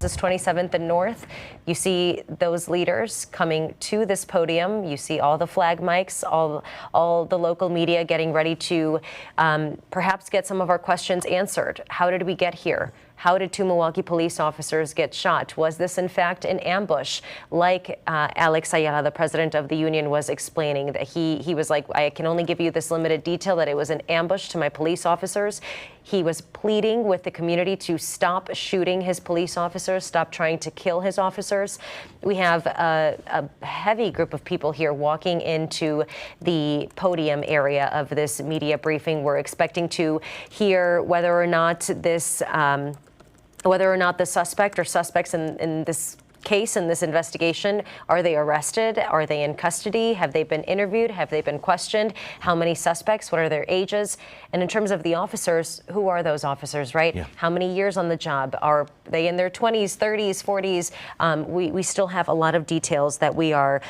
is 27th and North. You see those leaders coming to this podium. You see all the flag mics, all the local media getting ready to perhaps get some of our questions answered. How did we get here? How did two Milwaukee police officers get shot? Was this, in fact, an ambush? Like Alex Ayala, the president of the union, was explaining, that he was like, I can only give you this limited detail, that it was an ambush to my police officers. He was pleading with the community to stop shooting his police officers, stop trying to kill his officers. We have a heavy group of people here walking into the podium area of this media briefing. We're expecting to hear whether or not the suspect or suspects in this case, in this investigation, are they arrested? Are they in custody? Have they been interviewed? Have they been questioned? How many suspects? What are their ages? And in terms of the officers, who are those officers, right? Yeah. How many years on the job? Are they in their 20s, 30s, 40s? We still have a lot of details that we are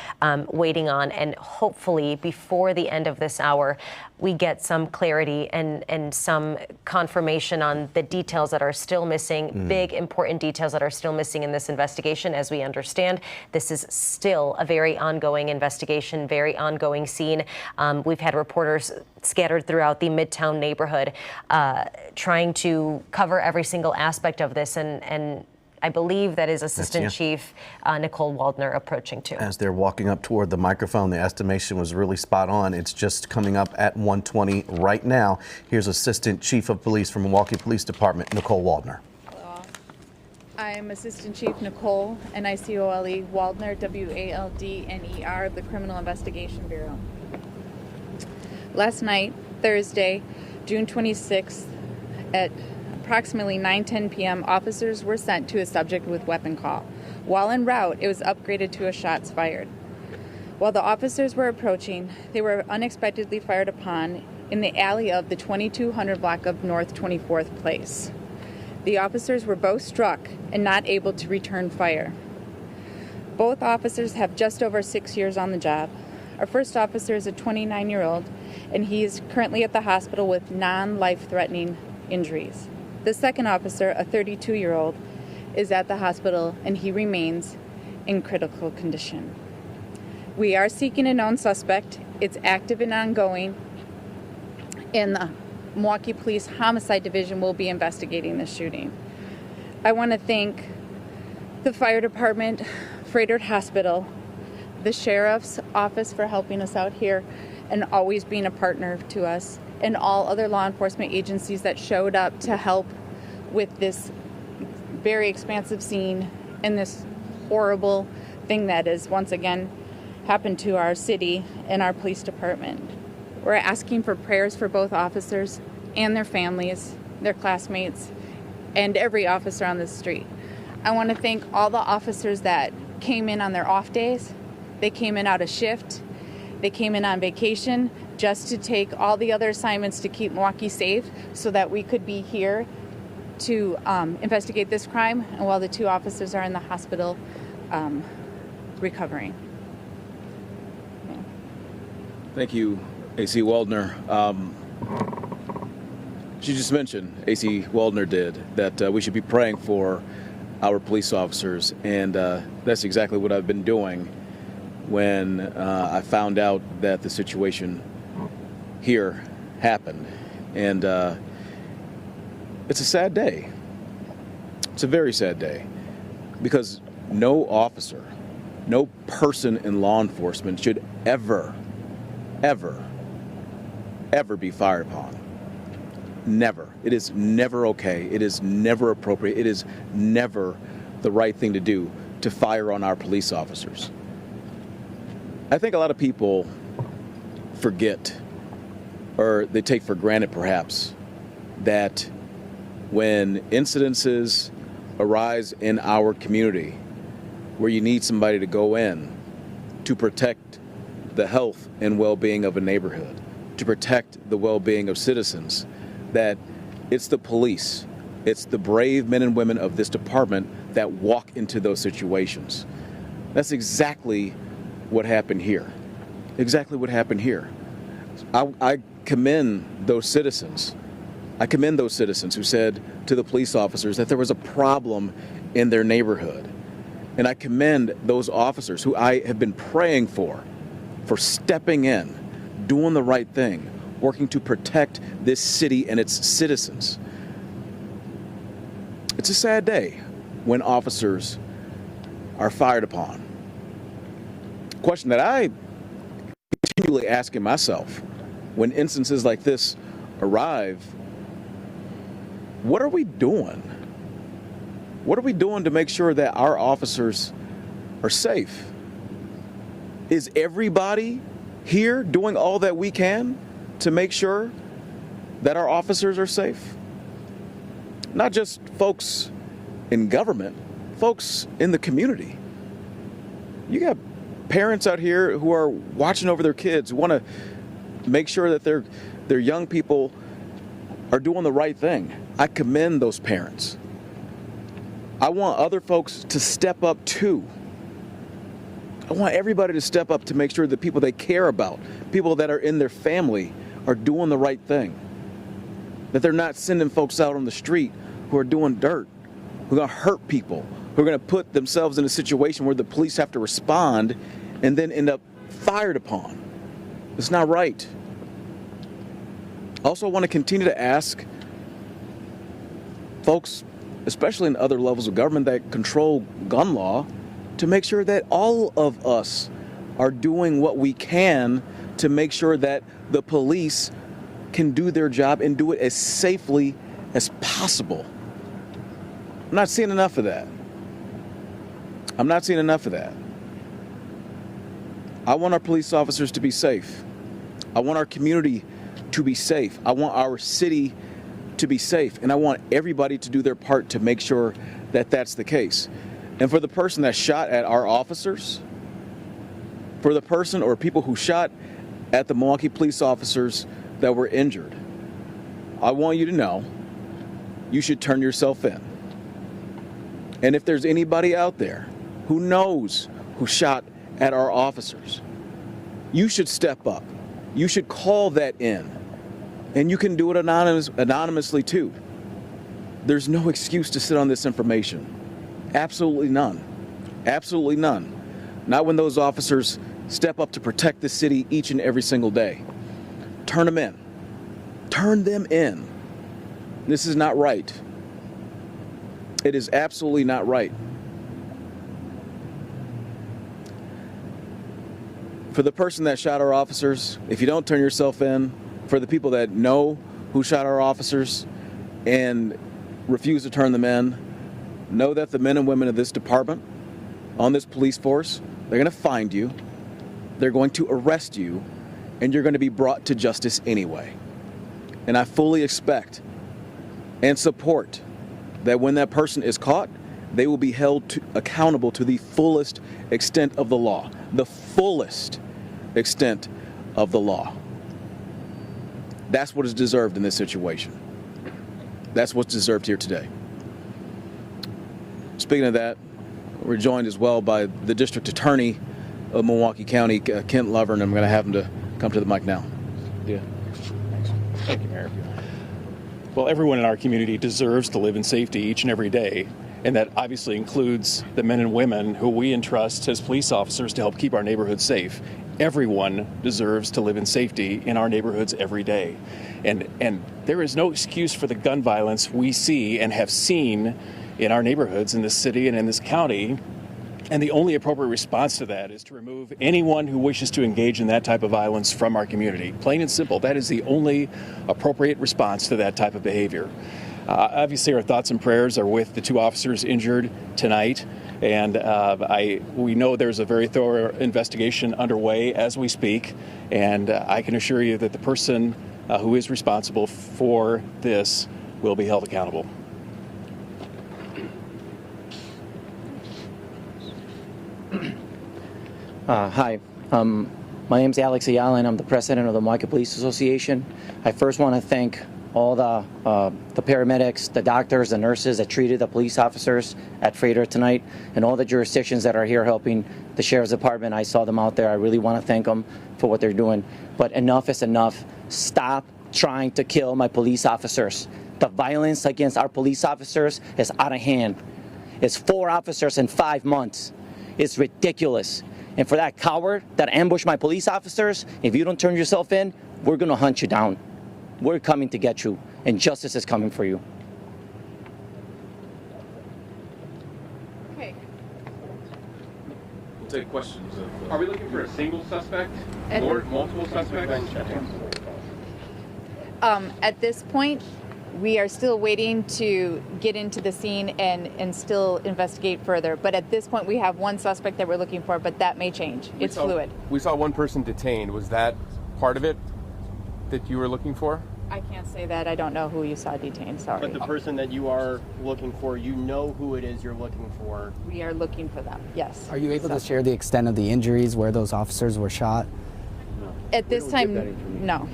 waiting on, and hopefully before the end of this hour, we get some clarity and some confirmation on the details that are still missing, big, important details that are still missing in this investigation. As we understand, this is still a very ongoing investigation, very ongoing scene. We've had reporters scattered throughout the Midtown neighborhood trying to cover every single aspect of this, and I believe that is Assistant Chief Nicole Waldner approaching too. As they're walking up toward the microphone, the estimation was really spot on. It's just coming up at 1:20 right now. Here's Assistant Chief of Police from Milwaukee Police Department, Nicole Waldner. Hello. I'm Assistant Chief Nicole, Nicole Waldner, Waldner of the Criminal Investigation Bureau. Last night, Thursday, June 26th, at approximately 9:10 p.m., officers were sent to a subject with weapon call. While en route, it was upgraded to a shots fired. While the officers were approaching, they were unexpectedly fired upon in the alley of the 2200 block of North 24th Place. The officers were both struck and not able to return fire. Both officers have just over 6 years on the job. Our first officer is a 29-year-old, and he is currently at the hospital with non-life-threatening injuries. The second officer, a 32-year-old, is at the hospital, and he remains in critical condition. We are seeking a known suspect. It's active and ongoing, and the Milwaukee Police Homicide Division will be investigating this shooting. I want to thank the Fire Department, Froedtert Hospital, the Sheriff's Office for helping us out here and always being a partner to us, and all other law enforcement agencies that showed up to help with this very expansive scene and this horrible thing that has once again happened to our city and our police department. We're asking for prayers for both officers and their families, their classmates, and every officer on the street. I want to thank all the officers that came in on their off days. They came in out of shift. They came in on vacation just to take all the other assignments to keep Milwaukee safe so that we could be here to investigate this crime, and while the two officers are in the hospital recovering. Thank you, AC Waldner. She just mentioned, AC Waldner did, that we should be praying for our police officers, and that's exactly what I've been doing when I found out that the situation here happened. And it's a sad day. It's a very sad day, because no officer, no person in law enforcement should ever be fired upon. Never. It is never okay. It is never appropriate. It is never the right thing to do to fire on our police officers. I think a lot of people forget, or they take for granted perhaps, that when incidences arise in our community where you need somebody to go in to protect the health and well-being of a neighborhood, to protect the well-being of citizens, that it's the police, it's the brave men and women of this department that walk into those situations. That's exactly what happened here. Exactly what happened here. I commend those citizens. I commend those citizens who said to the police officers that there was a problem in their neighborhood. And I commend those officers who I have been praying for stepping in, doing the right thing, working to protect this city and its citizens. It's a sad day when officers are fired upon. Question that I continually asking myself when instances like this arrive: what are we doing? What are we doing to make sure that our officers are safe? Is everybody here doing all that we can to make sure that our officers are safe? Not just folks in government, folks in the community. You got parents out here who are watching over their kids, who want to make sure that their young people are doing the right thing. I commend those parents. I want other folks to step up too. I want everybody to step up to make sure that people they care about, people that are in their family, are doing the right thing. That they're not sending folks out on the street who are doing dirt, who are going to hurt people, who are going to put themselves in a situation where the police have to respond and then end up fired upon. It's not right. Also, I want to continue to ask folks, especially in other levels of government that control gun law, to make sure that all of us are doing what we can to make sure that the police can do their job and do it as safely as possible. I'm not seeing enough of that. I'm not seeing enough of that. I want our police officers to be safe. I want our community to be safe. I want our city to be safe, and I want everybody to do their part to make sure that that's the case. And for the person that shot at our officers, for the person or people who shot at the Milwaukee police officers that were injured, I want you to know you should turn yourself in. And if there's anybody out there who knows who shot at our officers, you should step up. You should call that in. And you can do it anonymously too. There's no excuse to sit on this information. Absolutely none. Absolutely none. Not when those officers step up to protect the city each and every single day. Turn them in. Turn them in. This is not right. It is absolutely not right. For the person that shot our officers, if you don't turn yourself in, for the people that know who shot our officers and refuse to turn them in, know that the men and women of this department, on this police force, they're going to find you, they're going to arrest you, and you're going to be brought to justice anyway. And I fully expect and support that when that person is caught, they will be held accountable to the fullest extent of the law. The fullest extent of the law. That's what is deserved in this situation. That's what's deserved here today. Speaking of that, we're joined as well by the District Attorney of Milwaukee County, Kent Lovern. I'm going to have him to come to the mic now. Yeah. Thanks. Thank you, Mayor. Well, everyone in our community deserves to live in safety each and every day, and that obviously includes the men and women who we entrust as police officers to help keep our neighborhoods safe. Everyone deserves to live in safety in our neighborhoods every day. And there is no excuse for the gun violence we see and have seen in our neighborhoods in this city and in this county. And the only appropriate response to that is to remove anyone who wishes to engage in that type of violence from our community. Plain and simple, that is the only appropriate response to that type of behavior. Obviously, our thoughts and prayers are with the two officers injured tonight. And we know there's a very thorough investigation underway as we speak. And I can assure you that the person who is responsible for this will be held accountable. Hi, my name is Alex Ayala, and I'm the president of the Milwaukee Police Association. I first want to thank all the paramedics, the doctors, the nurses that treated the police officers at Freighter tonight, and all the jurisdictions that are here helping the Sheriff's Department. I saw them out there. I really want to thank them for what they're doing. But enough is enough. Stop trying to kill my police officers. The violence against our police officers is out of hand. It's 4 officers in 5 months. It's ridiculous. And for that coward that ambushed my police officers, if you don't turn yourself in, we're gonna hunt you down. We're coming to get you, and justice is coming for you. Okay. We'll take questions. Are we looking for a single suspect At or the- multiple suspects? At this point, we are still waiting to get into the scene and still investigate further. But at this point, we have one suspect that we're looking for, but that may change. It's fluid. We saw one person detained. Was that part of it that you were looking for? I can't say that. I don't know who you saw detained. Sorry. But the person that you are looking for, you know who it is you're looking for. We are looking for them. Yes. Are you able to share the extent of the injuries, where those officers were shot? At this time, no.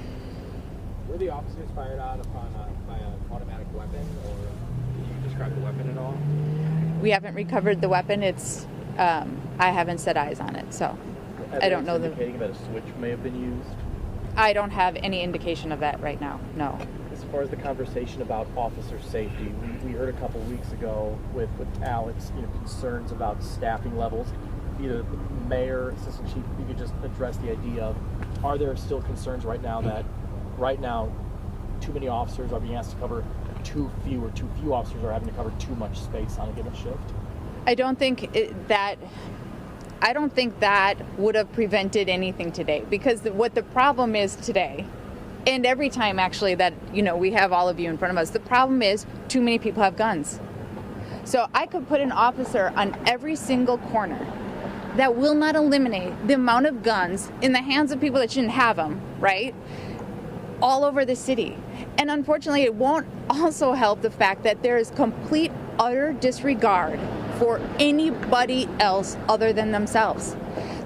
Were the officers fired out by an automatic weapon, or can you describe the weapon at all? We haven't recovered the weapon. It's I haven't set eyes on it, so I don't know the. Indicating that a switch may have been used. I don't have any indication of that right now. No. As far as the conversation about officer safety, we heard a couple weeks ago with Alex, concerns about staffing levels. Either the mayor, assistant chief, if you could just address the idea of, are there still concerns right now that too many officers are being asked to cover too few officers are having to cover too much space on a given shift? I don't think that would have prevented anything today, because what the problem is today, and every time actually that we have all of you in front of us, the problem is too many people have guns. So I could put an officer on every single corner. That will not eliminate the amount of guns in the hands of people that shouldn't have them, right? All over the city. And unfortunately, it won't also help the fact that there is complete, utter disregard for anybody else other than themselves.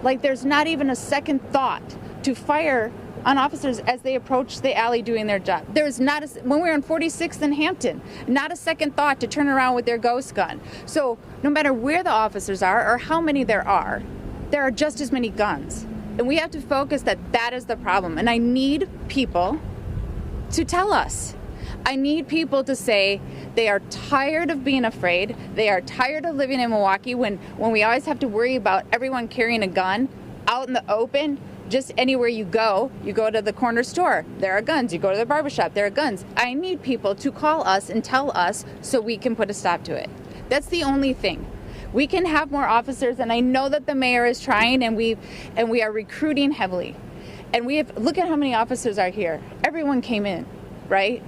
Like, there's not even a second thought to fire on officers as they approach the alley doing their job. There's not when we were on 46th and Hampton, not a second thought to turn around with their ghost gun. So no matter where the officers are or how many there are just as many guns. And we have to focus that is the problem. And I need people to tell us. I need people to say they are tired of being afraid. They are tired of living in Milwaukee when we always have to worry about everyone carrying a gun out in the open. Just anywhere you go to the corner store, there are guns. You go to the barbershop, there are guns. I need people to call us and tell us so we can put a stop to it. That's the only thing. We can have more officers, and I know that the mayor is trying, and we are recruiting heavily. And look at how many officers are here. Everyone came in, right?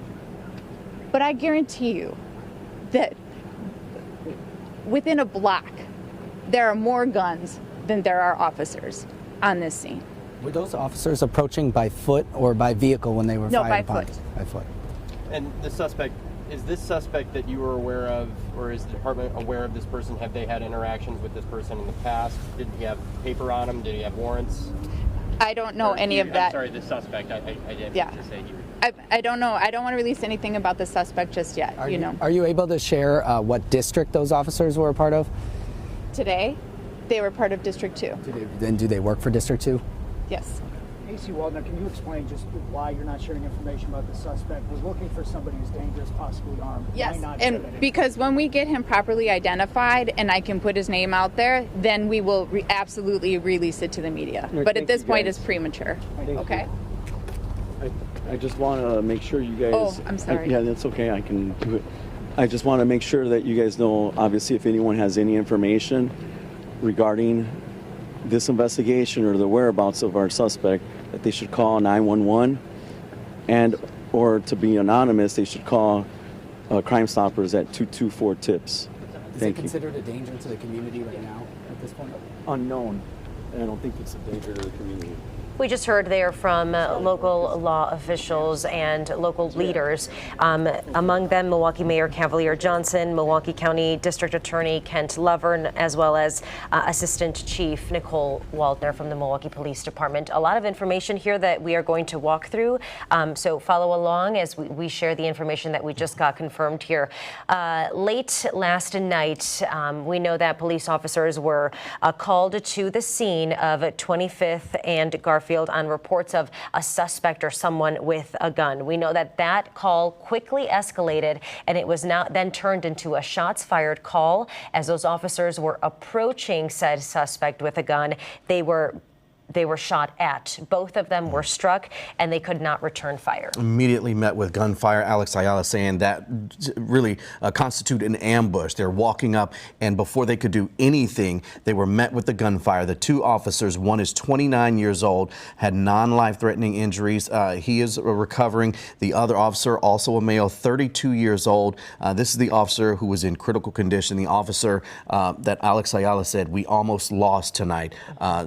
But I guarantee you that within a block, there are more guns than there are officers on this scene. Were those officers approaching by foot or by vehicle when they were No, fired by upon? foot. By foot. And the suspect, is this suspect that you were aware of, or is the department aware of this person? Have they had interactions with this person in the past? Did he have paper on him? Did he have warrants? I don't know any of that. I'm sorry, the suspect. I didn't Yeah. mean to say he. I don't know. I don't want to release anything about the suspect just yet. Are you able to share what district those officers were a part of? Today, they were part of District 2. Do they work for District 2? Yes. AC Waldner, can you explain just why you're not sharing information about the suspect? We're looking for somebody who's dangerous, possibly armed. Yes, Why not share that and information? because when we get him properly identified and I can put his name out there, then we will absolutely release it to the media. Right, But at thank this you, point, guys. it's premature. you. Okay? I just want to make sure you guys. Oh, I'm sorry. Yeah, that's okay. I can do it. I just want to make sure that you guys know, obviously, if anyone has any information regarding this investigation or the whereabouts of our suspect, that they should call 911, or to be anonymous, they should call Crime Stoppers at 224-TIPS. Is Thank it you. considered a danger to the community right now at this point? Unknown. And I don't think it's a danger to the community. We just heard there from local law officials and local leaders. Among them, Milwaukee Mayor Cavalier Johnson, Milwaukee County District Attorney Kent Lovern, as well as Assistant Chief Nicole Waldner from the Milwaukee Police Department. A lot of information here that we are going to walk through, so follow along as we share the information that we just got confirmed here. Late last night, we know that police officers were called to the scene of 25th and Garfield Garfield on reports of a suspect or someone with a gun. We know that that call quickly escalated, and it was now then turned into a shots fired call. As those officers were approaching said suspect with a gun, they were shot at. Both of them were struck, and they could not return fire. Immediately met with gunfire. Alex Ayala saying that really constituted an ambush. They're walking up, and before they could do anything, they were met with the gunfire. The two officers, one is 29 years old, had non-life-threatening injuries. He is recovering. The other officer, also a male, 32 years old. This is the officer who was in critical condition. The officer that Alex Ayala said, we almost lost tonight,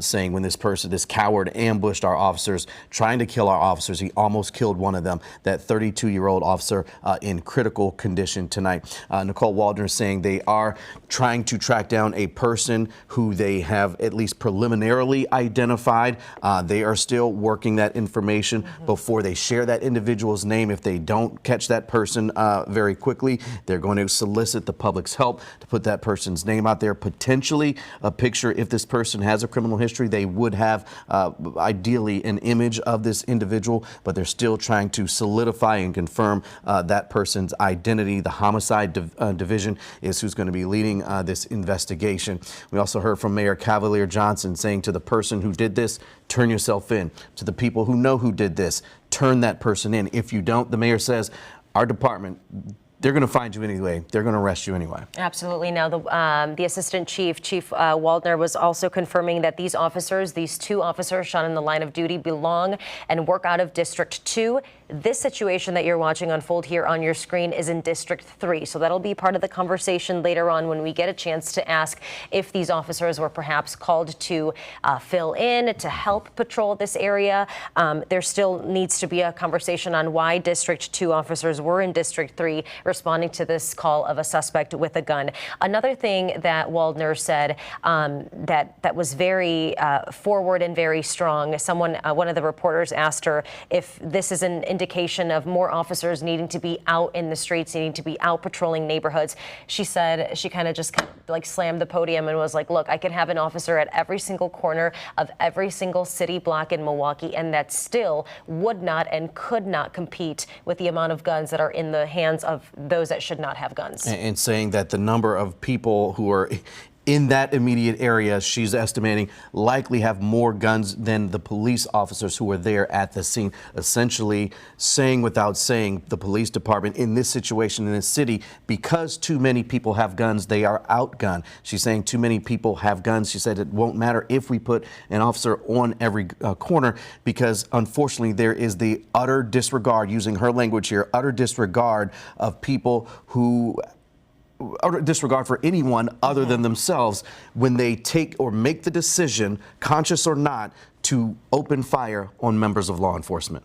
saying when this coward ambushed our officers, trying to kill our officers. He almost killed one of them, that 32-year-old officer in critical condition tonight. Nicole Waldner saying they are trying to track down a person who they have at least preliminarily identified. They are still working that information before they share that individual's name. If they don't catch that person very quickly, they're going to solicit the public's help to put that person's name out there, potentially a picture. If this person has a criminal history, they would have ideally an image of this individual, but they're still trying to solidify and confirm that person's identity. The homicide division is who's going to be leading this investigation. We also heard from Mayor Cavalier Johnson saying to the person who did this, turn yourself in. To the people who know who did this, turn that person in. If you don't, the mayor says, our department, they're going to find you anyway. They're going to arrest you anyway. Absolutely. Now, the assistant chief, Chief Waldner, was also confirming that these two officers shot in the line of duty, belong and work out of District 2. This situation that you're watching unfold here on your screen is in District 3. So that'll be part of the conversation later on when we get a chance to ask if these officers were perhaps called to fill in, to help patrol this area. There still needs to be a conversation on why District 2 officers were in District 3 responding to this call of a suspect with a gun. Another thing that Waldner said that was very forward and very strong. One of the reporters asked her if this is an indication of more officers needing to be out in the streets, needing to be out patrolling neighborhoods. She said she kind of slammed the podium and was like, look, I can have an officer at every single corner of every single city block in Milwaukee, and that still would not and could not compete with the amount of guns that are in the hands of those that should not have guns. And saying that the number of people who are in that immediate area, she's estimating, likely have more guns than the police officers who were there at the scene. Essentially saying without saying, the police department in this situation in this city, because too many people have guns, they are outgunned. She's saying too many people have guns. She said it won't matter if we put an officer on every corner, because unfortunately there is the utter disregard, using her language here, utter disregard of people who disregard for anyone other than themselves when they take or make the decision, conscious or not, to open fire on members of law enforcement.